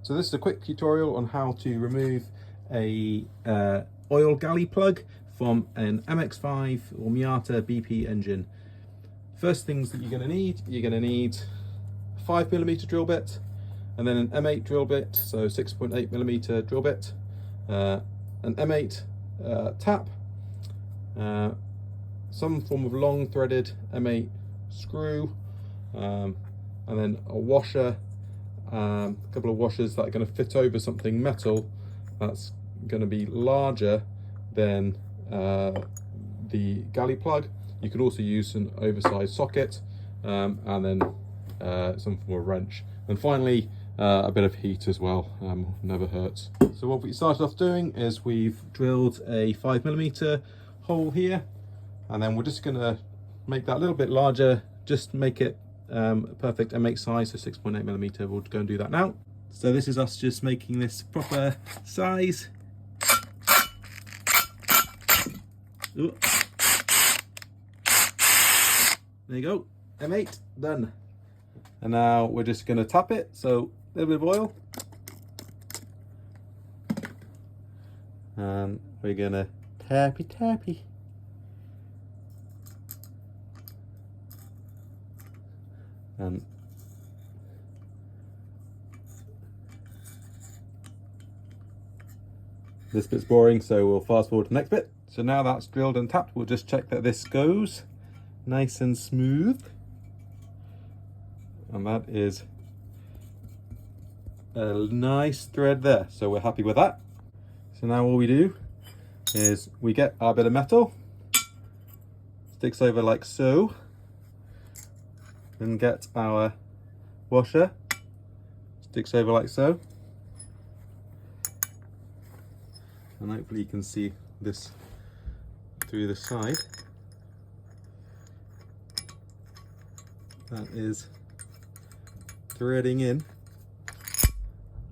So this is a quick tutorial on how to remove a oil galley plug from an mx5 or Miata BP engine. First things that you're going to need a 5mm drill bit, and then an M8 drill bit, so 6.8mm drill bit, an M8 tap, some form of long threaded M8 screw, and then a washer, a couple of washers that are going to fit over something metal that's going to be larger than the galley plug. You could also use an oversized socket, and then some form of wrench, and finally a bit of heat as well. Never hurts. So what we started off doing is we've drilled a 5mm hole here, and then we're just going to make that a little bit larger, just make it a perfect M8 size, so 6.8mm. We'll go and do that now. So this is us just making this proper size. Ooh. There you go, M8 done. And now we're just going to tap it, so a little bit of oil, and we're going to tappy. And this bit's boring, so we'll fast forward to the next bit. So now that's drilled and tapped, we'll just check that this goes nice and smooth. And that is a nice thread there, so we're happy with that. So now all we do is we get our bit of metal, sticks over like so, and get our washer, sticks over like so, and hopefully you can see this through the side. That is threading in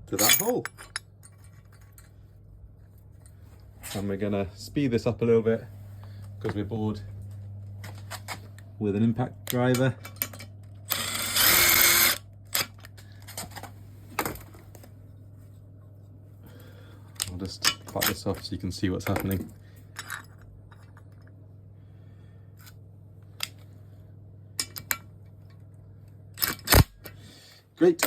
to that hole. And we're gonna speed this up a little bit because we're bored with an impact driver. I'll just back this off so you can see what's happening. Great,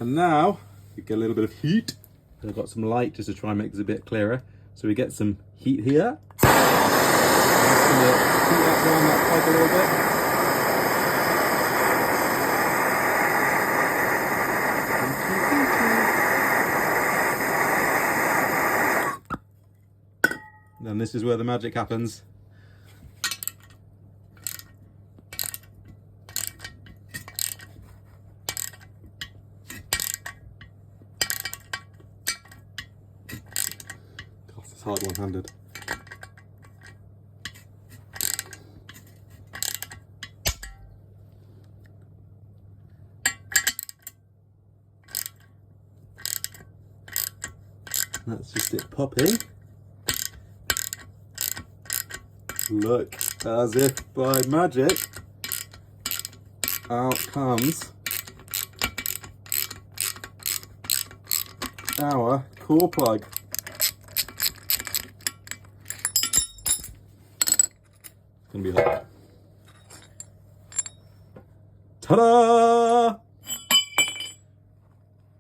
and now we get a little bit of heat. I've got some light just to try and make this a bit clearer. So we get some heat here. I'm just going to heat that around that plug a little bit. Then this is where the magic happens. It's hard one-handed. That's just it popping. Look, as if by magic, out comes our core plug. Gonna be hot. Ta-da!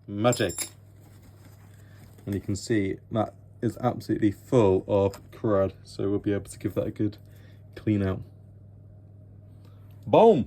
Magic. And you can see that is absolutely full of crud, so we'll be able to give that a good clean out. Boom!